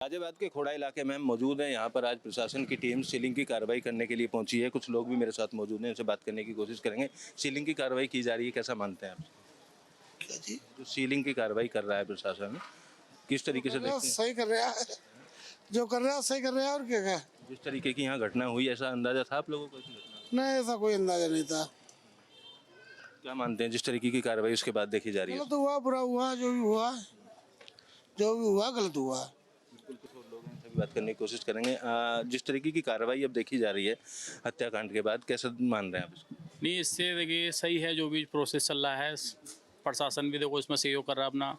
गाजियाबाद के खोड़ा इलाके में हम मौजूद हैं। यहाँ पर आज प्रशासन की टीम सीलिंग की कार्रवाई करने के लिए पहुंची है। कुछ लोग भी मेरे साथ मौजूद हैं, उनसे बात करने की कोशिश करेंगे। सीलिंग की कार्रवाई की जा रही है, कैसा मानते हैं आप? क्या जी? जो सीलिंग की कार्रवाई कर रहा है प्रशासन, किस तरीके से देखते हैं? सही कर रहा है, जो कर रहा है सही कर रहा है। और क्या जिस तरीके की यहाँ घटना हुई, ऐसा अंदाजा था आप लोगों को इस घटना? नहीं, ऐसा कोई अंदाजा नहीं था। क्या मानते हैं जिस तरीके की कार्रवाई उसके बाद देखी जा रही है? गलत हुआ, बुरा हुआ, जो भी हुआ गलत हुआ। बिल्कुल, कुछ और लोग हैं, उनसे भी बात करने की कोशिश करेंगे। जिस तरीके की कार्रवाई अब देखी जा रही है हत्याकांड के बाद, कैसे मान रहे हैं आप इसको? नहीं, इससे देखिए सही है जो भी प्रोसेस चल रहा है। प्रशासन भी देखो इसमें सहयोग कर रहा है अपना।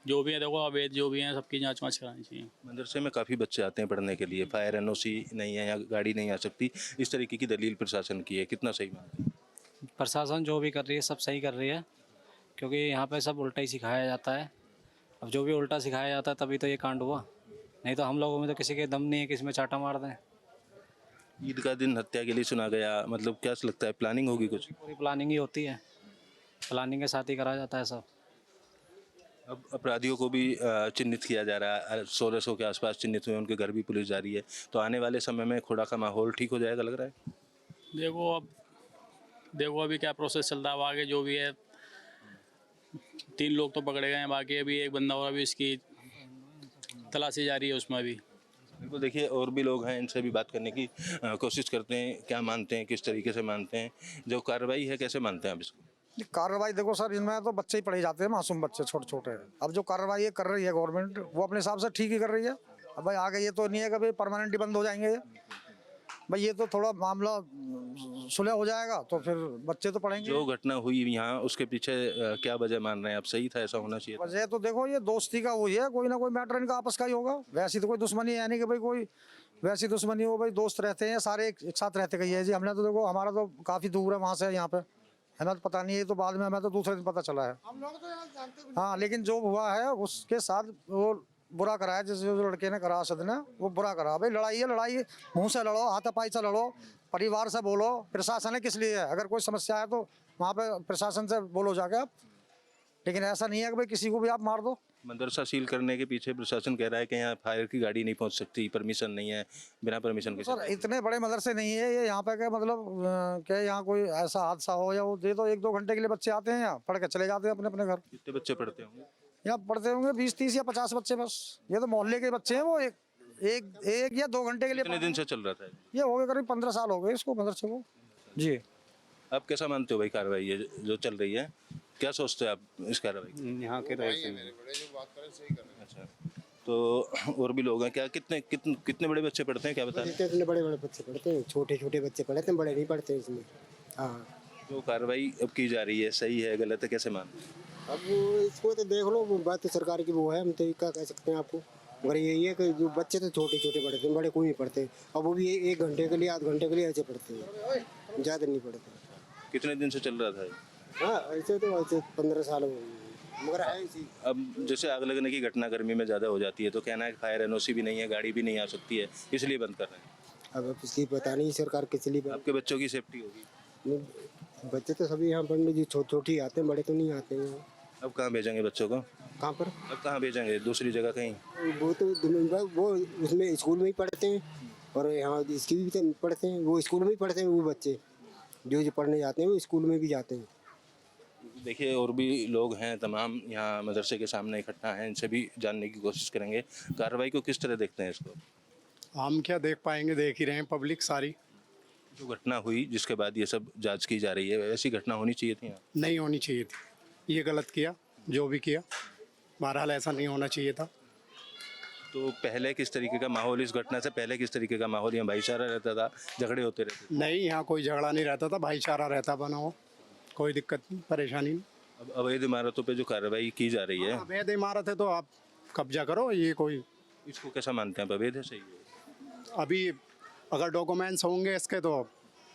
जो भी है देखो अवैध जो भी हैं सबकी जांच वाँच करानी चाहिए। मदरसे में काफ़ी बच्चे आते हैं पढ़ने के लिए, फायर एनओसी नहीं है या गाड़ी नहीं आ सकती, इस तरीके की दलील प्रशासन की है, कितना सही मानते हैं? प्रशासन जो भी कर रही है सब सही कर रही है, क्योंकि यहाँ पे सब उल्टा ही सिखाया जाता है। अब जो भी उल्टा सिखाया जाता है तभी तो ये कांड हुआ, नहीं तो हम लोगों में तो किसी के दम नहीं है किसी में चाटा मार दें। ईद का दिन हत्या के लिए चुना गया, मतलब क्या लगता है प्लानिंग होगी कुछ? पूरी प्लानिंग ही होती है, प्लानिंग के साथ ही करा जाता है सब। अब अपराधियों को भी चिन्हित किया जा रहा है, 1600 के आसपास चिन्हित हुए, उनके घर भी पुलिस जा रही है, तो आने वाले समय में खोड़ा का माहौल ठीक हो जाएगा लग रहा है? देखो अभी क्या प्रोसेस चल रहा है, अब आगे जो भी है 3 लोग तो पकड़े गए हैं, बाकी अभी एक बंदा और अभी इसकी तलाशी जारी है उसमें भी। बिल्कुल, देखिए और भी लोग हैं, इनसे भी बात करने की कोशिश करते हैं। क्या मानते हैं, किस तरीके से मानते हैं, जो कार्रवाई है कैसे मानते हैं आप इसको? कार्रवाई देखो सर, इनमें तो बच्चे ही पढ़े जाते हैं, मासूम बच्चे छोटे छोटे। अब जो कार्रवाई ये कर रही है गवर्नमेंट, वो अपने हिसाब से ठीक ही कर रही है। अब भाई आगे ये तो नहीं है कि भाई परमानेंटली बंद हो जाएंगे भाई, ये तो थोड़ा मामला सुलह हो जाएगा तो फिर बच्चे तो पढ़ेंगे। जो घटना हुई यहाँ, उसके पीछे क्या वजह मान रहे हैं आप? सही था, ऐसा होना चाहिए था? वजह तो देखो ये दोस्ती का वही है, कोई ना कोई मैटर इनका आपस का ही होगा। वैसी तो कोई दुश्मनी है नहीं कि भाई कोई वैसी दुश्मनी हो, भाई दोस्त रहते हैं सारे एक साथ रहते गई है जी। हमने तो देखो हमारा तो काफ़ी दूर है वहाँ से, यहाँ पे हमें तो पता नहीं है, तो बाद में हमें तो दूसरे दिन पता चला है। हम लोग तो यहाँ जानते भी हाँ, लेकिन जो हुआ है उसके साथ वो बुरा करा है, जैसे जो लड़के ने करा, असद ने, वो बुरा करा। भाई लड़ाई है, लड़ाई मुंह से लड़ो, हाथापाई से लड़ो, परिवार से बोलो। प्रशासन है किस लिए है? अगर कोई समस्या है तो वहाँ पे प्रशासन से बोलो जाके आप, लेकिन ऐसा नहीं है कि भाई किसी को भी आप मार दो। मदरसा सील करने के पीछे प्रशासन कह रहा है कि यहाँ फायर की गाड़ी नहीं पहुँच सकती, परमिशन नहीं है, बिना परमिशन के। सर इतने बड़े मदरसे नहीं है ये, यहाँ पे क्या मतलब क्या यहाँ कोई ऐसा हादसा हो या वो दे तो 1-2 घंटे के लिए बच्चे आते हैं, यहाँ पढ़ के चले जाते हैं अपने अपने घर। कितने बच्चे पढ़ते होंगे यहाँ? पढ़ते होंगे 20-30 या 50 बच्चे बस। ये तो मोहल्ले के बच्चे हैं, वो एक या 2 घंटे के लिए। कितने दिन से चल रहा था ये हो गए करीब 15 साल हो गए इसको, मदरसे को जी। आप कैसा मानते हो भाई कार्रवाई ये जो चल रही है, क्या सोचते हैं आप इस कार्रवाई? यहाँ के रहते हैं। अच्छा, तो और भी लोग हैं क्या? कितने बड़े बच्चे पढ़ते हैं, क्या बता रहे हैं? इतने बड़े बड़े बच्चे पढ़ते हैं, छोटे छोटे बच्चे पढ़ते हैं, बड़े नहीं पढ़ते इसमें। हाँ, जो कार्रवाई अब की जा रही है सही है गलत है, कैसे मानते हैं? अब वो इसको तो देख लो, वो बात तो सरकार की वो है, हम तो क्या कह सकते हैं आपको। मगर यही है कि जो बच्चे तो छोटे छोटे पढ़ते हैं, बड़े कोई नहीं पढ़ते। अब वो भी 1 घंटे के लिए, आध घंटे के लिए ऐसे पढ़ते हैं, ज़्यादा नहीं पढ़ते। कितने दिन से चल रहा था ये? हाँ, ऐसे तो ऐसे 15 साल हो गए, मगर है इसी। अब जैसे आग लगने की घटना गर्मी में ज़्यादा हो जाती है, तो कहना है कि फायर एनओसी भी नहीं है, गाड़ी भी नहीं आ सकती है, इसलिए बंद कर रहे हैं। अब इसकी पता नहीं सरकार किस लिए। आपके बच्चों की सेफ्टी होगी? बच्चे तो सभी यहाँ पढ़ने जी छोटी आते हैं, बड़े तो नहीं आते हैं। अब कहाँ भेजेंगे बच्चों को? कहाँ पर? अब कहाँ भेजेंगे, दूसरी जगह कहीं? वो उसमें स्कूल में ही पढ़ते हैं, और यहाँ इसकी भी तो पढ़ते हैं, वो स्कूल में ही पढ़ते हैं। वो बच्चे जो पढ़ने जाते हैं वो स्कूल में भी जाते हैं। देखिए और भी लोग हैं, तमाम यहाँ मदरसे के सामने इकट्ठा हैं, इनसे भी जानने की कोशिश करेंगे कार्रवाई को किस तरह देखते हैं इसको। हम क्या देख पाएंगे, देख ही रहे हैं पब्लिक सारी। जो घटना हुई जिसके बाद ये सब जांच की जा रही है, ऐसी घटना होनी चाहिए थी यहाँ? नहीं होनी चाहिए थी, ये गलत किया जो भी किया, बहरहाल ऐसा नहीं होना चाहिए था। तो पहले किस तरीके का माहौल, इस घटना से पहले किस तरीके का माहौल यहाँ? भाईचारा रहता था, झगड़े होते रहते थे? नहीं, यहाँ कोई झगड़ा नहीं रहता था, भाईचारा रहता बना हो, कोई दिक्कत नहीं, परेशानी नहीं। अब अवैध इमारतों पे जो कार्रवाई की जा रही है, अवैध इमारत है तो आप कब्जा करो, ये कोई इसको कैसा मानते हैं? अवैध है, सही है? अभी अगर डॉक्यूमेंट्स होंगे इसके तो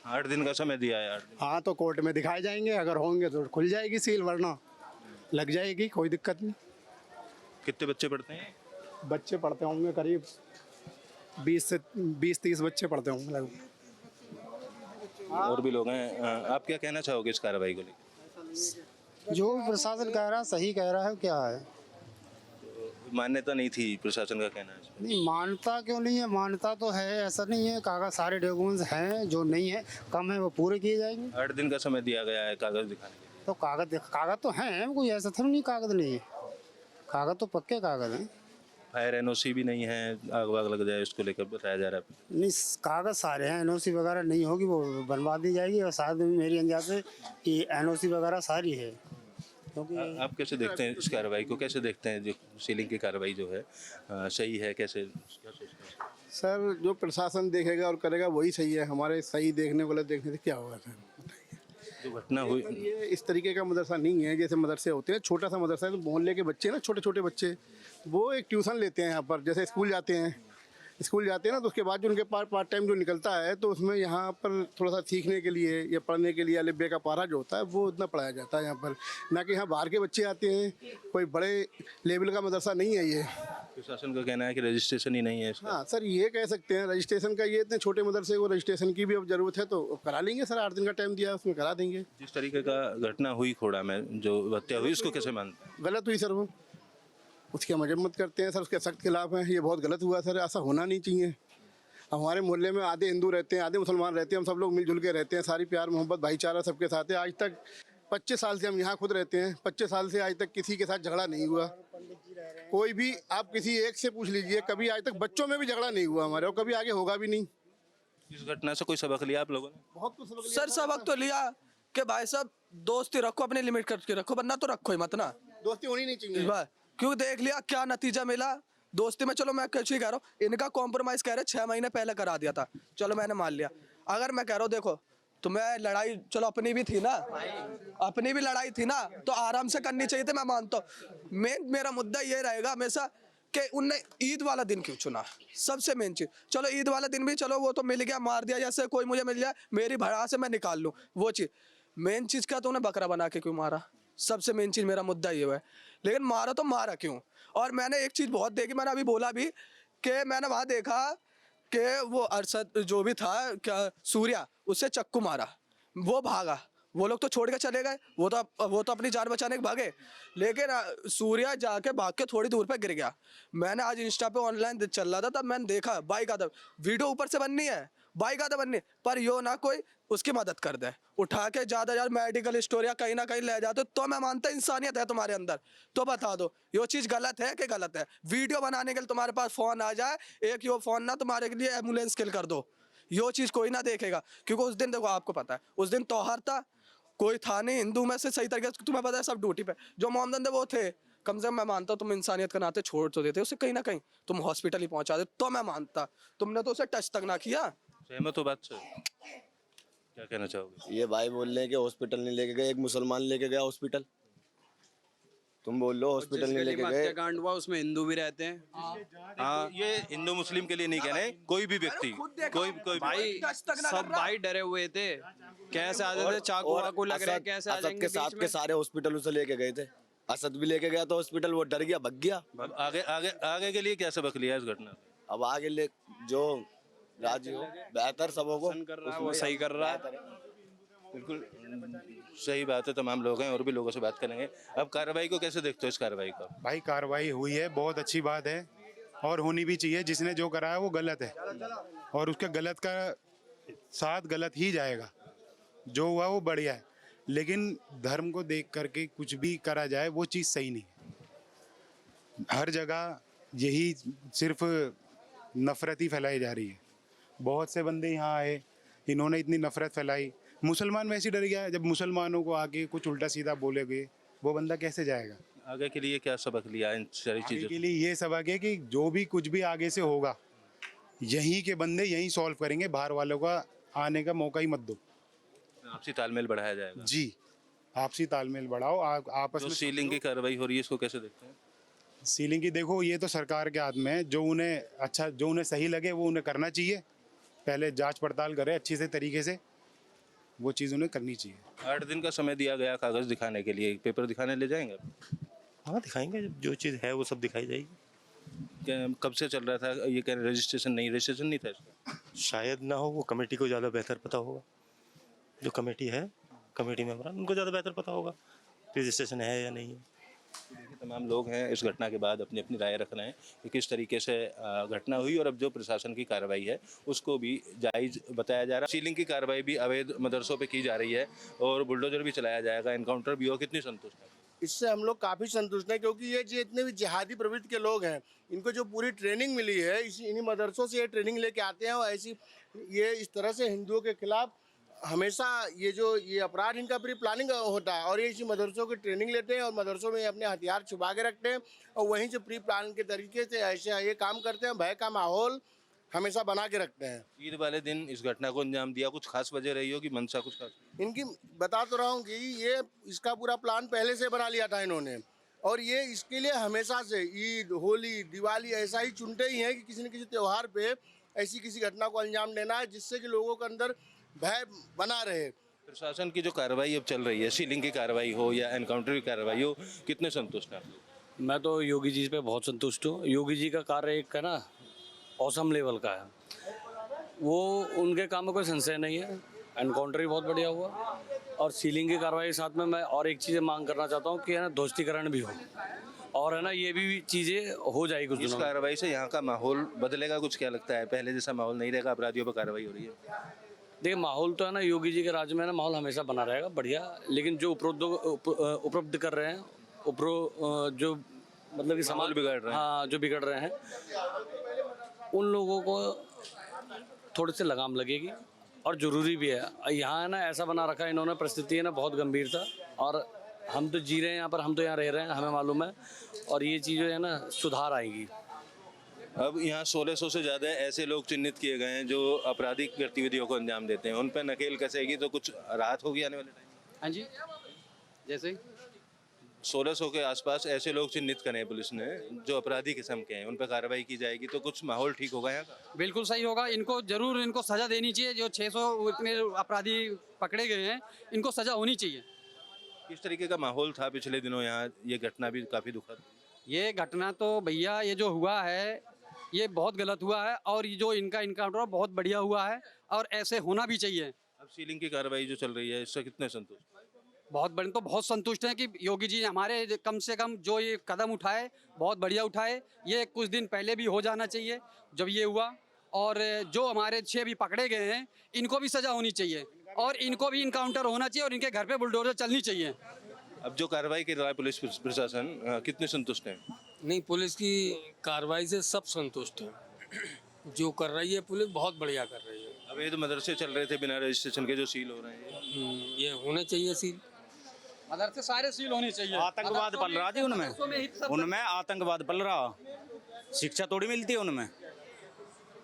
8 दिन का समय दिया है। 8 दिन? हाँ, तो कोर्ट में दिखाए जाएंगे, अगर होंगे तो खुल जाएगी सील, वरना लग जाएगी, कोई दिक्कत नहीं। कितने बच्चे पढ़ते हैं? बच्चे पढ़ते होंगे करीब 20-30 बच्चे पढ़ते होंगे लगभग। और भी लोग हैं, आप क्या कहना चाहोगे इस कार्रवाई को लेकर? जो प्रशासन कह रहा है सही कह रहा है, क्या है। मान्यता नहीं थी, प्रशासन का कहना है इसमें। नहीं, मान्यता क्यों नहीं है? मान्यता तो है, ऐसा नहीं है। कागज सारे डॉक्यूमेंट्स हैं, जो नहीं है कम है वो पूरे किए जाएंगे। 8 दिन का समय दिया गया है कागज दिखाने के लिए। तो कागज तो हैं, कोई ऐसा थोड़ा नहीं कागज नहीं है। कागज तो पक्के कागज हैं। फायर एनओसी भी नहीं है, आग वाग लग जाए इसको लेकर बताया जा रहा है। नहीं, कागज सारे हैं, एनओसी वगैरह नहीं होगी, वो बनवा दी जाएगी। और साथ में मेरी अंदाज से कि एनओसी वगैरह सारी है, क्योंकि आप कैसे देखते हैं इस कार्रवाई को, कैसे देखते हैं जो सीलिंग की कार्रवाई जो है सही है, कैसे क्या सोचते हैं? सर जो प्रशासन देखेगा और करेगा वही सही है। हमारे सही देखने गलत देखने से क्या होगा सर? जो घटना हुई, ये इस तरीके का मदरसा नहीं है जैसे मदरसे होते हैं। छोटा सा मदरसा है, तो मोहल्ले के बच्चे ना, छोटे छोटे बच्चे, वो एक ट्यूशन लेते हैं यहाँ पर। जैसे स्कूल जाते हैं ना, तो उसके बाद जो उनके पास पार्ट टाइम जो निकलता है, तो उसमें यहाँ पर थोड़ा सा सीखने के लिए या पढ़ने के लिए अलिफ बे का पारा जो होता है वो उतना पढ़ाया जाता है यहाँ पर। ना कि यहाँ बाहर के बच्चे आते हैं, कोई बड़े लेवल का मदरसा नहीं है ये। प्रशासन का कहना है कि रजिस्ट्रेशन ही नहीं है इसका। हाँ सर, ये कह सकते हैं रजिस्ट्रेशन का। ये इतने छोटे मदरसे को रजिस्ट्रेशन की भी अब ज़रूरत है, तो करा लेंगे सर। 8 दिन का टाइम दिया है, उसमें करा देंगे। जिस तरीके का घटना हुई खोड़ा में, जो हत्या हुई, उसको कैसे मानते हैं? गलत हुई सर, वो उसकी हम मजम्मत करते हैं सर, उसके सख्त खिलाफ हैं। ये बहुत गलत हुआ सर, ऐसा होना नहीं चाहिए। अब हमारे मोहल्ले में आधे हिंदू रहते हैं, आधे मुसलमान रहते हैं, हम सब लोग मिलजुल के रहते हैं। सारी प्यार मोहब्बत भाईचारा सबके साथ है। आज तक 25 साल से हम यहाँ खुद रहते हैं, 25 साल से आज तक किसी के साथ झगड़ा नहीं हुआ। कोई भी आप किसी एक से पूछ लीजिए, कभी आज तक बच्चों में भी झगड़ा नहीं हुआ हमारे, और कभी आगे होगा भी नहीं। इस घटना से कोई सबक लिया आप लोगों ने? बहुत कुछ सबक लिया। सर सबक तो लिया कि भाई साहब दोस्ती रखो, अपनी लिमिट करके रखो, वरना तो रखो ही मत ना। दोस्ती होनी नहीं चाहिए। क्यों देख लिया क्या नतीजा मिला दोस्ती में। चलो मैं कुछ ही कह रहा हूँ, इनका कॉम्प्रोमाइज कह रहे 6 महीने पहले करा दिया था, चलो मैंने मान लिया। अगर मैं कह रहा हूँ देखो तुम्हें लड़ाई, चलो अपनी भी थी ना, अपनी भी लड़ाई थी ना, तो आराम से करनी चाहिए थी, मैं मानता हूँ। मेरा मुद्दा ये रहेगा हमेशा कि उनने ईद वाला दिन क्यों चुना, सबसे मेन चीज। चलो ईद वाला दिन भी चलो वो तो मिल गया, मार दिया, जैसे कोई मुझे मिल जाए मेरी भड़ा से मैं निकाल लूँ, वो चीज। मेन चीज का तो उन्हें बकरा बना के क्यों मारा, सबसे मेन चीज मेरा मुद्दा ये है। लेकिन मारा तो मारा क्यों? और मैंने एक चीज बहुत देखी, मैंने अभी बोला भी कि मैंने वहां देखा कि वो अरशद जो भी था, क्या सूर्या, उससे चक्कू मारा, वो भागा, वो लोग तो छोड़ के चले गए, वो तो अपनी जान बचाने के भागे। लेकिन सूर्या जाके भाग के थोड़ी दूर पे गिर गया। मैंने आज इंस्टा पे ऑनलाइन चल रहा था, तब मैंने देखा बाइक आता, वीडियो ऊपर से बननी है, बाइक आता बननी, पर यो ना कोई उसकी मदद कर दे, उठा के ज़्यादा यार मेडिकल स्टोर या कहीं ना कहीं ले जाते, तो मैं मानता इंसानियत है तुम्हारे अंदर, तो बता दो यो चीज़ गलत है कि गलत है। वीडियो बनाने के लिए तुम्हारे पास फ़ोन आ जाए, एक यो फ़ोन ना तुम्हारे के लिए एम्बुलेंस किल कर दो, यो चीज़ कोई ना देखेगा। क्योंकि उस दिन देखो आपको पता है, उस दिन त्योहार था, कोई था नहीं हिंदू में से सही तरीके से, तुम्हें पता है सब ड्यूटी पे, जो मोहम्मद वो थे, कम से कम मैं मानता हूँ तुम इंसानियत के नाते छोड़ तो देते, उसे कहीं ना कहीं तुम हॉस्पिटल ही पहुंचा दे, तो मैं मानता। तुमने तो उसे टच तक ना किया। सहमत हो बात से? क्या कहना चाहोगे? ये भाई बोल रहे हैं कि हॉस्पिटल नहीं लेके गए, एक मुसलमान लेके गया हॉस्पिटल, तुम बोल लो हॉस्पिटल नहीं लेके गए। कांड हुआ उसमें हिंदू भी रहते हैं। हाँ, ये हिंदू मुस्लिम के लिए नहीं कह रहे, कोई भी व्यक्ति, कोई भाई सब भाई डरे हुए थे, कैसे आ जाते, चाकू वाकू लग रहे, कैसे आ जाएंगे के साथ बीच के में। सारे हॉस्पिटल उसे लेके गए थे। असद भी लेके गया तो हॉस्पिटल, वो डर गया, भग गया। अब आगे आगे आगे के लिए क्या सबक लिया इस घटना से? अब आगे ले जो राजी हो, बेहतर सबों को कर रहा है वो सही कर रहा है। बिल्कुल सही बात है, तमाम लोग हैं और भी लोगों से बात करेंगे। अब कार्रवाई को कैसे देखते हो इस कार्रवाई को? भाई कार्रवाई हुई है, बहुत अच्छी बात है और होनी भी चाहिए। जिसने जो करा है वो गलत है और उसके गलत का साथ गलत ही जाएगा, जो हुआ वो बढ़िया है। लेकिन धर्म को देख करके कुछ भी करा जाए वो चीज़ सही नहीं है। हर जगह यही सिर्फ नफ़रत ही फैलाई जा रही है। बहुत से बंदे यहाँ आए, इन्होंने इतनी नफ़रत फैलाई, मुसलमान वैसे डर गया है। जब मुसलमानों को आके कुछ उल्टा सीधा बोलेगे वो बंदा कैसे जाएगा? आगे के लिए क्या सबक लिया इन सारी आगे चीज़ों के लिए ये सबक है कि जो भी कुछ भी आगे से होगा, यहीं के बंदे यहीं सॉल्व करेंगे, बाहर वालों का आने का मौका ही मत दो। आपसी तालमेल बढ़ाया जाएगा? जी, आपसी तालमेल बढ़ाओ। आपस जो में सीलिंग की कार्रवाई हो रही है इसको कैसे देखते हैं? सीलिंग की देखो, ये तो सरकार के हाथ में है। जो उन्हें अच्छा, जो उन्हें सही लगे वो उन्हें करना चाहिए। पहले जांच पड़ताल करें अच्छी से तरीके से, वो चीज़ उन्हें करनी चाहिए। 8 दिन का समय दिया गया कागज दिखाने के लिए, पेपर दिखाने ले जाएंगे? हाँ दिखाएंगे, जो चीज़ है वो सब दिखाई जाएगी। क्या कब से चल रहा था ये? कह रहे रजिस्ट्रेशन नहीं था इसका? शायद ना हो, वो कमेटी को ज़्यादा बेहतर पता होगा। जो कमेटी है, कमेटी मेंबर उनको ज़्यादा बेहतर पता होगा रजिस्ट्रेशन है या नहीं है। देखिए तमाम लोग हैं इस घटना के बाद अपनी अपनी राय रख रहे हैं कि किस तरीके से घटना हुई और अब जो प्रशासन की कार्रवाई है उसको भी जायज़ बताया जा रहा है। सीलिंग की कार्रवाई भी अवैध मदरसों पे की जा रही है और बुलडोजर भी चलाया जाएगा, एनकाउंटर भी हो। कितनी संतुष्ट है? इससे हम लोग काफ़ी संतुष्ट हैं, क्योंकि ये जितने भी जिहादी प्रवृत्ति के लोग हैं इनको जो पूरी ट्रेनिंग मिली है इन्हीं मदरसों से ये ट्रेनिंग लेके आते हैं और ऐसी ये इस तरह से हिंदुओं के खिलाफ हमेशा ये अपराध इनका प्री प्लानिंग होता है और ये इसी मदरसों की ट्रेनिंग लेते हैं और मदरसों में अपने हथियार छुपा के रखते हैं और वहीं से प्री प्लान के तरीके से ऐसे ये काम करते हैं। भय का माहौल हमेशा बना के रखते हैं। ईद वाले दिन इस घटना को अंजाम दिया, कुछ खास वजह रही हो कि मंशा कुछ खास? इनकी बता तो रहा हूँ कि ये इसका पूरा प्लान पहले से बना लिया था इन्होंने और ये इसके लिए हमेशा से ईद, होली, दिवाली ऐसा ही चुनते ही हैं कि किसी न किसी त्यौहार पे ऐसी किसी घटना को अंजाम देना है जिससे कि लोगों के अंदर भय बना रहे। प्रशासन की जो कार्रवाई अब चल रही है, सीलिंग की कार्रवाई हो या एनकाउंटर की कार्रवाई हो, कितने संतुष्ट हैं? मैं तो योगी जी पे बहुत संतुष्ट हूँ। योगी जी का कार्य एक है ना औसम लेवल का है, वो उनके काम में कोई संशय नहीं है। एनकाउंटर भी बहुत बढ़िया हुआ और सीलिंग की कार्रवाई के साथ में मैं और एक चीज़ मांग करना चाहता हूँ कि है ना ध्वस्तीकरण भी हो और है ना ये भी चीज़ें हो जाएगी कुछ इस दिनों में। कार्रवाई से यहाँ का माहौल बदलेगा कुछ? क्या लगता है पहले जैसा माहौल नहीं रहेगा, अपराधियों पर कार्रवाई हो रही है? देखिए माहौल तो है ना योगी जी के राज्य में ना माहौल हमेशा बना रहेगा बढ़िया, लेकिन जो उपलब्ध कर रहे हैं जो मतलब कि समाज बिगाड़ रहे हैं। हाँ जो बिगड़ रहे हैं उन लोगों को थोड़ी सी लगाम लगेगी और ज़रूरी भी है। यहाँ है ना ऐसा बना रखा है इन्होंने, परिस्थिति है ना बहुत गंभीर था और हम तो जी रहे हैं यहाँ पर, हम तो यहाँ रह रहे हैं, हमें मालूम है और ये चीज़ें है ना सुधार आएगी। अब यहाँ 1600 से ज़्यादा ऐसे लोग चिन्हित किए गए हैं जो आपराधिक गतिविधियों को अंजाम देते हैं, उन पर नकेल कसेगी तो कुछ राहत होगी आने वाले टाइम? हाँ जी, जैसे 1600 के आसपास ऐसे लोग चिन्हित करे हैं पुलिस ने जो अपराधी किस्म के हैं, उन पर कार्रवाई की जाएगी तो कुछ माहौल ठीक होगा यहाँ का? बिल्कुल सही होगा। इनको जरूर इनको सज़ा देनी चाहिए। जो 600 इतने अपराधी पकड़े गए हैं इनको सज़ा होनी चाहिए। किस तरीके का माहौल था पिछले दिनों यहाँ? ये घटना भी काफ़ी दुखद। ये घटना तो भैया ये जो हुआ है ये बहुत गलत हुआ है और ये जो इनका इनकाउंटर बहुत बढ़िया हुआ है और ऐसे होना भी चाहिए। अब सीलिंग की कार्रवाई जो चल रही है इससे कितने संतुष्ट? बहुत बड़े तो बहुत संतुष्ट हैं कि योगी जी हमारे कम से कम जो ये कदम उठाए बहुत बढ़िया उठाए। ये कुछ दिन पहले भी हो जाना चाहिए जब ये हुआ और जो हमारे 6 भी पकड़े गए हैं इनको भी सज़ा होनी चाहिए और इनको भी इनकाउंटर होना चाहिए और इनके घर पे बुलडोजर चलनी चाहिए। अब जो कार्रवाई कर रहा है पुलिस प्रशासन, कितने संतुष्ट हैं? नहीं, पुलिस की कार्रवाई से सब संतुष्ट हैं। जो कर रही है पुलिस बहुत बढ़िया कर रही है। अवैध मदरसे चल रहे थे बिना रजिस्ट्रेशन के जो सील हो रहे हैं, ये होने चाहिए सील। मदरसे सारे सील होने चाहिए। आतंकवाद पल रहा जी उनमें आतंकवाद पल रहा, शिक्षा थोड़ी मिलती है उनमें।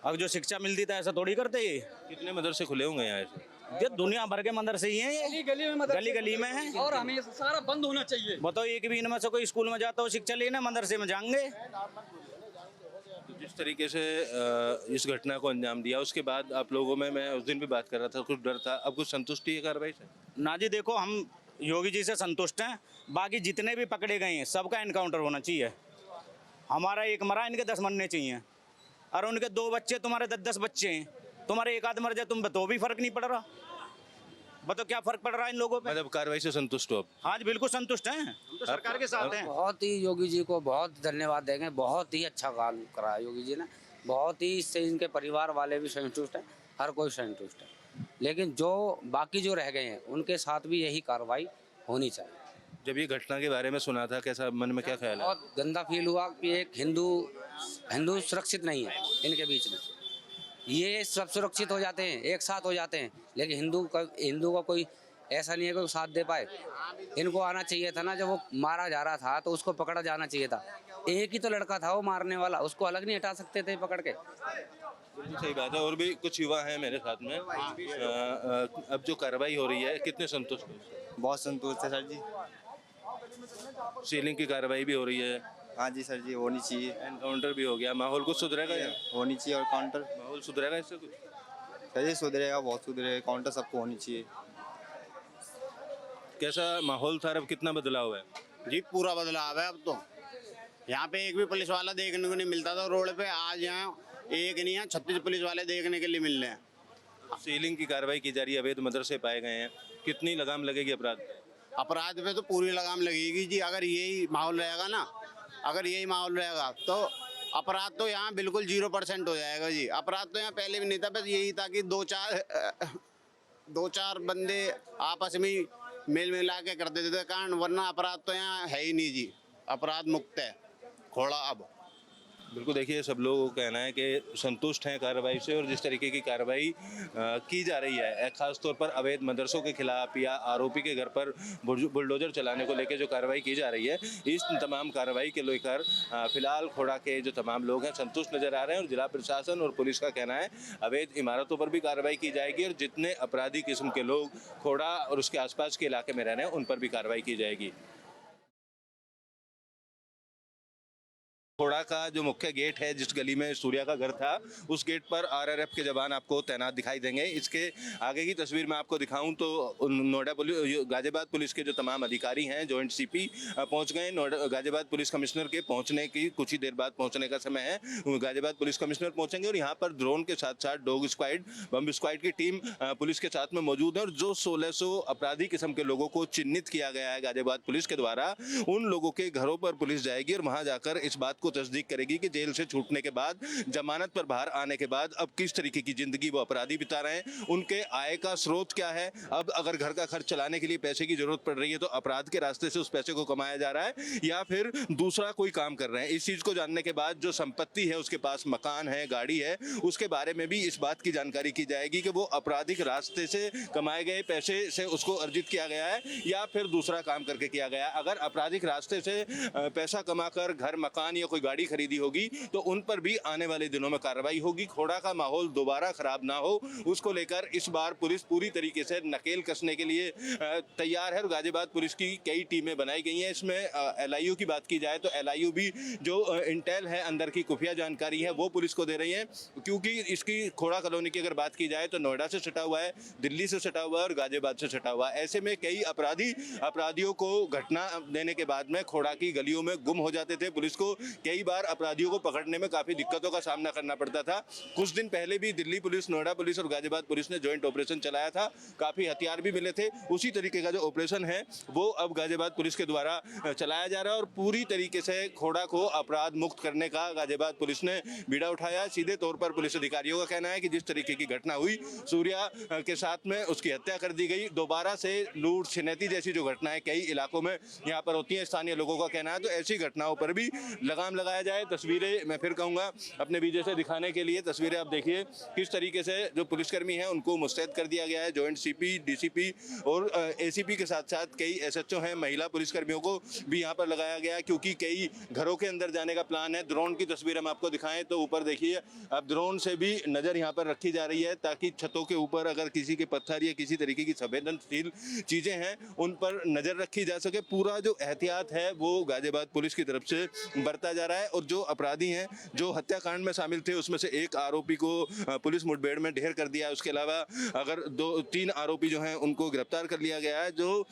अब जो शिक्षा मिलती था ऐसा थोड़ी करते ये। कितने मदरसे खुले होंगे यहाँ ऐसे? ये दुनिया भर के मंदिर ही हैं, ये गली में है और हमें सारा बंद होना चाहिए। बताओ एक भी इनमें से कोई स्कूल में जाता हो शिक्षा लेना, मदरसे में जाएंगे। जिस तरीके से इस घटना को अंजाम दिया उसके बाद आप लोगों में, मैं उस दिन भी बात कर रहा था, कुछ डर था, अब कुछ संतुष्टि है कार्रवाई से? ना जी देखो हम योगी जी से संतुष्ट हैं, बाकी जितने भी पकड़े गए हैं सबका एनकाउंटर होना चाहिए। हमारा एक मरा, इनके 10 मरने चाहिए और उनके 2 बच्चे, तुम्हारे 10 बच्चे हैं, तुम्हारे एक आध मर जाए तुम तो भी फर्क नहीं पड़ रहा। बताओ क्या फर्क पड़ रहा है इन लोगों पे? मतलब कार्रवाई से संतुष्ट हो आप? हाँ जी बिल्कुल संतुष्ट हैं, हम तो सरकार के साथ हैं। बहुत ही योगी जी को बहुत धन्यवाद देंगे, बहुत ही अच्छा काम करा योगी जी ने, बहुत ही। इससे इनके परिवार वाले भी संतुष्ट हैं, हर कोई संतुष्ट है। लेकिन जो बाकी जो रह गए हैं उनके साथ भी यही कार्रवाई होनी चाहिए। जब ये घटना के बारे में सुना था कैसा मन में क्या ख्याल है? बहुत गंदा फील हुआ कि एक हिंदू सुरक्षित नहीं है इनके बीच में। ये सब सुरक्षित हो जाते हैं, एक साथ हो जाते हैं, लेकिन हिंदू का कोई ऐसा नहीं है कोई साथ दे पाए। इनको आना चाहिए था ना, जब वो मारा जा रहा था तो उसको पकड़ा जाना चाहिए था। एक ही तो लड़का था वो मारने वाला, उसको अलग नहीं हटा सकते थे पकड़ के। सही बात है। और भी कुछ युवा हैं मेरे साथ में। अब जो कार्रवाई हो रही है कितने संतुष्ट हो? बहुत संतुष्ट है सर जी। सीलिंग की कार्रवाई भी हो रही है? हाँ जी सर जी, होनी चाहिए। एनकाउंटर भी हो गया, माहौल कुछ सुधरेगा यहाँ? होनी चाहिए। और काउंटर माहौल सुधरेगा इससे कुछ? सर जी सुधरेगा, बहुत सुधरेगा। काउंटर सबको होनी चाहिए। कैसा माहौल था, अब कितना बदलाव है? जी पूरा बदलाव है अब तो। यहाँ पे एक भी पुलिस वाला देखने को नहीं मिलता था रोड पे, आज यहाँ एक नहीं है 36 पुलिस वाले देखने के लिए मिल रहे हैं। सीलिंग की कार्रवाई की जा रही है, अवैध मदरसे पाए गए हैं, कितनी लगाम लगेगी अपराध? अपराध पे तो पूरी लगाम लगेगी जी। अगर यही माहौल रहेगा ना, अगर यही माहौल रहेगा तो अपराध तो यहाँ बिल्कुल 0% हो जाएगा जी। अपराध तो यहाँ पहले भी नहीं था, बस यही था कि दो चार बंदे आपस में मेल मिला के कर देते थे कारण, वरना अपराध तो यहाँ है ही नहीं जी। अपराध मुक्त है खोड़ा अब। बिल्कुल, देखिए सब लोगों का कहना है कि संतुष्ट हैं कार्रवाई से, और जिस तरीके की कार्रवाई की जा रही है, खास तौर पर अवैध मदरसों के खिलाफ या आरोपी के घर पर बुलडोजर चलाने को लेकर जो कार्रवाई की जा रही है, इस तमाम कार्रवाई के लेकर फिलहाल खोड़ा के जो तमाम लोग हैं संतुष्ट नजर आ रहे हैं। और जिला प्रशासन और पुलिस का कहना है अवैध इमारतों पर भी कार्रवाई की जाएगी, और जितने अपराधी किस्म के लोग खोड़ा और उसके आसपास के इलाके में रह रहे हैं उन पर भी कार्रवाई की जाएगी। खोड़ा का जो मुख्य गेट है, जिस गली में सूर्या का घर था, उस गेट पर आरआरएफ के जवान आपको तैनात दिखाई देंगे। इसके आगे की तस्वीर में आपको दिखाऊं तो नोएडा पुलिस, गाजियाबाद पुलिस के जो तमाम अधिकारी हैं, जॉइंट सीपी पहुंच गए। नोएडा गाजियाबाद पुलिस कमिश्नर के पहुंचने की कुछ ही देर बाद पहुंचने का समय है। गाजियाबाद पुलिस कमिश्नर पहुंचेंगे और यहाँ पर ड्रोन के साथ साथ डॉग स्क्वाड, बम स्क्वाड की टीम पुलिस के साथ में मौजूद है। और जो 1600 अपराधी किस्म के लोगों को चिन्हित किया गया है गाजियाबाद पुलिस के द्वारा, उन लोगों के घरों पर पुलिस जाएगी और वहां जाकर इस बात को तस्दीक करेगी कि जेल से छूटने के बाद, जमानत पर बाहर आने के बाद अब किस तरीके की जिंदगी वो अपराधी बिता रहे हैं, उनके आय का स्रोत क्या है। अब अगर घर का खर्च चलाने के लिए पैसे की जरूरत पड़ रही है तो अपराध के रास्ते से उस पैसे को कमाया जा रहा है या फिर दूसरा कोई काम कर रहे हैं। इस चीज को जानने के बाद जो संपत्ति है, उसके पास मकान है, गाड़ी है, उसके बारे में भी इस बात की जानकारी की जाएगी कि वो आपराधिक रास्ते से कमाए गए पैसे से उसको अर्जित किया गया है या फिर दूसरा काम करके किया गया है। अगर आपराधिक रास्ते से पैसा कमाकर घर, मकान या कोई गाड़ी खरीदी होगी तो उन पर भी आने वाले दिनों में कार्रवाई होगी। खोड़ा का माहौल दोबारा खराब ना हो, उसको लेकर इस बार पुलिस पूरी तरीके से नकेल कसने के लिए तैयार है। और गाजियाबाद पुलिस की कई टीमें बनाई गई हैं। इसमें एलआईयू की बात की जाए तो एलआईयू भी जो इंटेल है, अंदर की खुफिया जानकारी है, वो पुलिस को दे रही है, क्योंकि इसकी खोड़ा कॉलोनी की अगर बात की जाए तो नोएडा से सटा हुआ है, दिल्ली से सटा हुआ है और गाजियाबाद से सटा हुआ है। ऐसे में कई अपराधियों को घटना देने के बाद में खोड़ा की गलियों में गुम हो जाते थे। पुलिस को कई बार अपराधियों को पकड़ने में काफी दिक्कतों का सामना करना पड़ता था। कुछ दिन पहले भी दिल्ली पुलिस, नोएडा पुलिस और गाजियाबाद पुलिस ने ज्वाइंट ऑपरेशन चलाया था, काफी हथियार भी मिले थे। उसी तरीके का जो ऑपरेशन है वो अब गाजियाबाद पुलिस के द्वारा चलाया जा रहा है और पूरी तरीके से खोड़ा को अपराध मुक्त करने का गाजियाबाद पुलिस ने बीड़ा उठाया। सीधे तौर पर पुलिस अधिकारियों का कहना है कि जिस तरीके की घटना हुई, सूर्या के साथ में उसकी हत्या कर दी गई, दोबारा से लूट छिनैती जैसी जो घटनाएं कई इलाकों में यहाँ पर होती हैं, स्थानीय लोगों का कहना है, तो ऐसी घटनाओं पर भी लगाम लगाया जाए। तस्वीरें मैं फिर कहूँगा अपने विजय से दिखाने के लिए, तस्वीरें आप देखिए किस तरीके से जो पुलिसकर्मी हैं उनको मुस्तैद कर दिया गया है। जॉइंट सीपी, डीसीपी और एसीपी के साथ साथ कई एसएचओ हैं, महिला पुलिसकर्मियों को भी यहाँ पर लगाया गया है, क्योंकि कई घरों के अंदर जाने का प्लान है। ड्रोन की तस्वीर हम आपको दिखाएं तो ऊपर देखिए, अब ड्रोन से भी नज़र यहाँ पर रखी जा रही है ताकि छतों के ऊपर अगर किसी के पत्थर या किसी तरीके की संवेदनशील चीज़ें हैं उन पर नज़र रखी जा सके। पूरा जो एहतियात है वो गाजियाबाद पुलिस की तरफ से बरता जा रहा है। और जो अपराधी हैं जो हत्याकांड में शामिल थे, उसमें से एक आरोपी को पुलिस मुठभेड़ में ढेर कर दिया है। उसके अलावा अगर 2-3 आरोपी जो हैं उनको गिरफ्तार कर लिया गया है। जो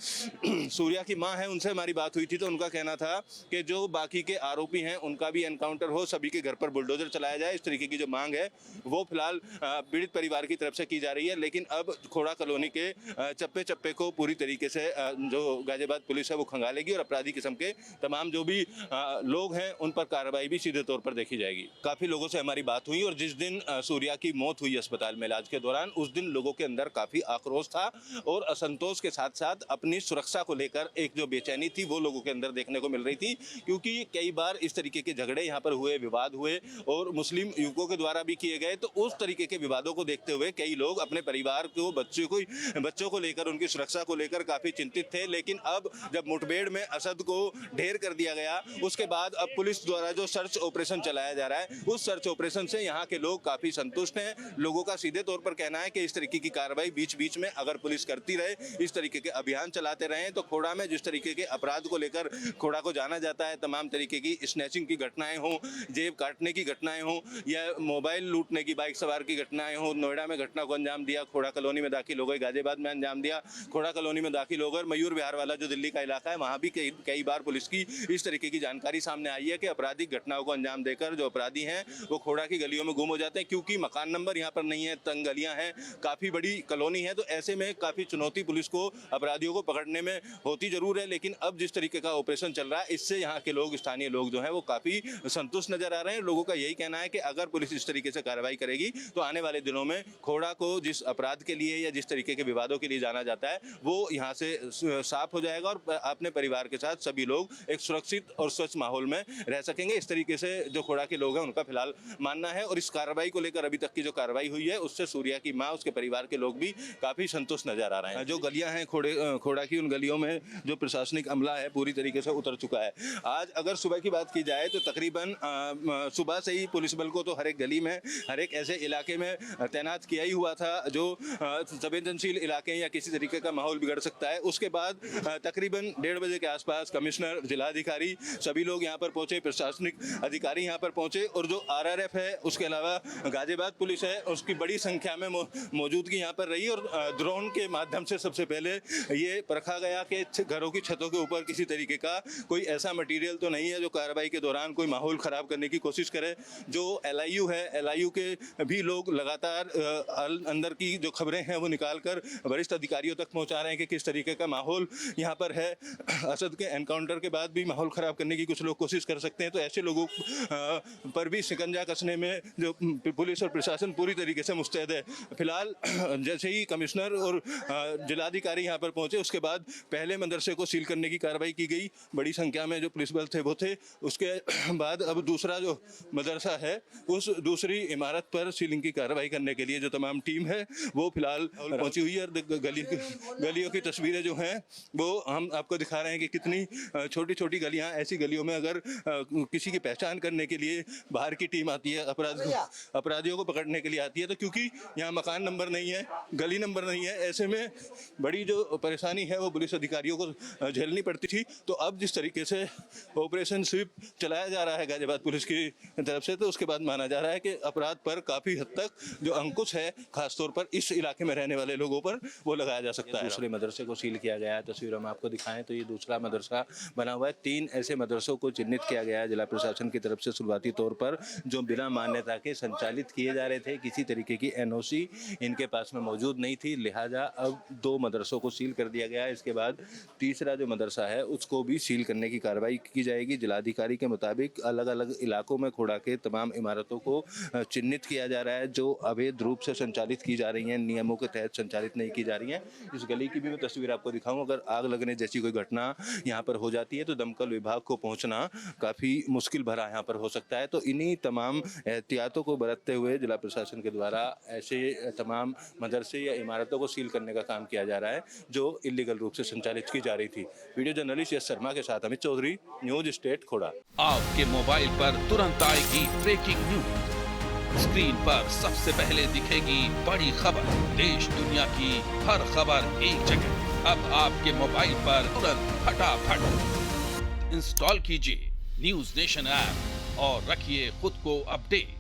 सूर्या की मां है उनसे हमारी बात हुई थी तो उनका कहना था कि जो बाकी के आरोपी हैं उनका भी एनकाउंटर हो, सभी के घर पर बुलडोजर चलाया जाए, इस तरीके की जो मांग है वो फिलहाल पीड़ित परिवार की तरफ से की जा रही है। लेकिन अब खोड़ा कॉलोनी के चप्पे चप्पे को पूरी तरीके से जो गाजियाबाद पुलिस है वो खंगालेगी और अपराधी किस्म के तमाम जो भी लोग हैं उन पर कार्रवाई भी सीधे तौर पर देखी जाएगी। काफ़ी लोगों से हमारी बात हुई और जिस दिन सूर्या की मौत हुई अस्पताल में इलाज के दौरान, उस दिन लोगों के अंदर काफ़ी आक्रोश था और असंतोष के साथ साथ अपनी सुरक्षा को लेकर एक जो बेचैनी थी वो लोगों के अंदर देखने को मिल रही थी, क्योंकि कई बार इस तरीके के झगड़े यहाँ पर हुए, विवाद हुए और मुस्लिम युवकों के द्वारा भी किए गए। तो उस तरीके के विवादों को देखते हुए कई लोग अपने परिवार को, बच्चों को लेकर, उनकी सुरक्षा को लेकर काफ़ी चिंतित थे। लेकिन अब जब मुठभेड़ में असद को ढेर कर दिया गया, उसके बाद अब पुलिस द्वारा जो सर्च ऑपरेशन चलाया जा रहा है, उस सर्च ऑपरेशन से यहाँ के लोग काफ़ी संतुष्ट हैं। लोगों का सीधे तौर पर कहना है कि इस तरीके की कार्रवाई बीच बीच में अगर पुलिस करती रहे, इस तरीके के अभियान चलाते रहें, तो खोड़ा में जिस तरीके के अपराध को लेकर खोड़ा को जाना जाता है, तमाम तरीके की स्नैचिंग की घटनाएं हों, जेब काटने की घटनाएं हों या मोबाइल लूटने की, बाइक सवार की घटनाएं हों, नोएडा में घटना को अंजाम दिया, खोड़ा कॉलोनी में दाखिल हो गए, गाजियाबाद में अंजाम दिया, खोड़ा कॉलोनी में दाखिल होकर मयूर विहार वाला जो दिल्ली का इलाका है वहाँ भी कई बार पुलिस की इस तरीके की जानकारी सामने आई है कि आपराधिक घटनाओं को अंजाम देकर जो अपराधी हैं वो खोड़ा की गलियों में गुम हो जाते हैं, क्योंकि मकान नंबर यहाँ पर नहीं है, तंग गलियाँ हैं, काफ़ी बड़ी कॉलोनी है। तो ऐसे में काफ़ी चुनौती पुलिस को अपराधियों को पकड़ने में होती जरूर है, लेकिन अब जिस तरीके का ऑपरेशन चल रहा है इससे यहाँ के लोग, स्थानीय लोग जो हैं वो काफ़ी संतुष्ट नजर आ रहे हैं। लोगों का यही कहना है कि अगर पुलिस इस तरीके से कार्रवाई करेगी तो आने वाले दिनों में खोड़ा को जिस अपराध के लिए या जिस तरीके के विवादों के लिए जाना जाता है वो यहाँ से साफ हो जाएगा और अपने परिवार के साथ सभी लोग एक सुरक्षित और स्वच्छ माहौल में रह सकेंगे। इस तरीके से जो खोड़ा के लोग हैं उनका फिलहाल मानना है। और इस कार्रवाई को लेकर अभी तक की जो कार्रवाई हुई है उससे सूर्या की माँ, उसके परिवार के लोग भी काफ़ी संतुष्ट नजर आ रहे हैं। जो गलियाँ हैं खोड़ा की, उन गलियों में जो प्रशासनिक अमला है पूरी तरीके से उतर चुका है। आज अगर सुबह की बात की जाए तो तकरीबन सुबह से ही पुलिस बल को तो हर एक गली में, हर एक ऐसे इलाके में तैनात किया ही हुआ था जो संवेदनशील इलाके या किसी तरीके का माहौल बिगड़ सकता है। उसके बाद तकरीबन 1:30 बजे के आसपास कमिश्नर, जिलाधिकारी सभी लोग यहाँ पर पहुंचे, प्रशासनिक अधिकारी यहाँ पर पहुंचे और जो RRF है, उसके अलावा गाजियाबाद पुलिस है, उसकी बड़ी संख्या में मौजूदगी यहाँ पर रही। और ड्रोन के माध्यम से सबसे पहले ये परखा गया कि घरों की छतों के ऊपर किसी तरीके का कोई ऐसा मटेरियल तो नहीं है जो कार्रवाई के दौरान कोई माहौल ख़राब करने की कोशिश करे। जो LIU है, LIU के भी लोग लगातार अंदर की जो खबरें हैं वो निकाल कर वरिष्ठ अधिकारियों तक पहुंचा रहे हैं कि किस तरीके का माहौल यहाँ पर है। असद के एनकाउंटर के बाद भी माहौल ख़राब करने की कुछ लोग कोशिश कर सकते हैं, तो ऐसे लोगों पर भी शिकंजा कसने में जो पुलिस और प्रशासन पूरी तरीके से मुस्तैद है। फिलहाल जैसे ही कमिश्नर और जिलाधिकारी यहाँ पर पहुँचे उसके बाद पहले मदरसे को सील करने की कार्रवाई की गई, बड़ी संख्या में जो पुलिस बल थे वो थे। उसके बाद अब दूसरा जो मदरसा है उस दूसरी इमारत पर सीलिंग की कार्रवाई करने के लिए जो तमाम टीम है वो फिलहाल पहुंची हुई है। गलियों की तस्वीरें जो हैं वो हम आपको दिखा रहे हैं कि कितनी छोटी छोटी गलियां, ऐसी गलियों में अगर किसी की पहचान करने के लिए बाहर की टीम आती है, अपराधियों को पकड़ने के लिए आती है, तो क्योंकि यहाँ मकान नंबर नहीं है, गली नंबर नहीं है, ऐसे में बड़ी जो परेशानी है वो पुलिस अधिकारियों को झेलनी पड़ती थी। तो अब जिस तरीके से ऑपरेशन स्वीप चलाया जा रहा है गाजियाबाद पुलिस की तरफ से, तो उसके बाद माना जा रहा है कि अपराध पर काफ़ी हद तक जो अंकुश है खासतौर पर इस इलाके में रहने वाले लोगों पर वो लगाया जा सकता है। दूसरे मदरसे को सील किया गया है, तस्वीर हम आपको दिखाएं तो ये दूसरा मदरसा बना हुआ है। 3 ऐसे मदरसों को चिन्हित किया गया है जिला प्रशासन की तरफ से शुरुआती तौर पर, जो बिना मान्यता के संचालित किए जा रहे थे, किसी तरीके की NOC इनके पास में मौजूद नहीं थी, लिहाजा अब 2 मदरसों को सील कर दिया गया है। इसके बाद तीसरा जो मदरसा है उसको भी सील करने की कार्रवाई की जाएगी। जिलाधिकारी के मुताबिक अलग अलग इलाकों में खोड़ा के तमाम इमारतों को चिन्हित किया जा रहा है जो अवैध रूप से संचालित की जा रही हैं, नियमों के तहत संचालित नहीं की जा रही हैं। इस गली की भी मैं तस्वीर आपको दिखाऊं। अगर आग लगने जैसी कोई घटना यहाँ पर हो जाती है तो दमकल विभाग को पहुँचना काफ़ी मुश्किल भरा यहाँ पर हो सकता है। तो इन्हीं तमाम एहतियातों को बरतते हुए जिला प्रशासन के द्वारा ऐसे तमाम मदरसे या इमारतों को सील करने का काम किया जा रहा है जो इलीगल रूप से संचालित की जा रही थी। वीडियो जर्नलिस्ट यश शर्मा के साथ अमित चौधरी, न्यूज स्टेट खोड़ा। आपके मोबाइल पर तुरंत आएगी ब्रेकिंग न्यूज, स्क्रीन पर सबसे पहले दिखेगी बड़ी खबर, देश दुनिया की हर खबर एक जगह। अब आपके मोबाइल पर तुरंत फटाफट इंस्टॉल कीजिए न्यूज नेशन ऐप और रखिए खुद को अपडेट।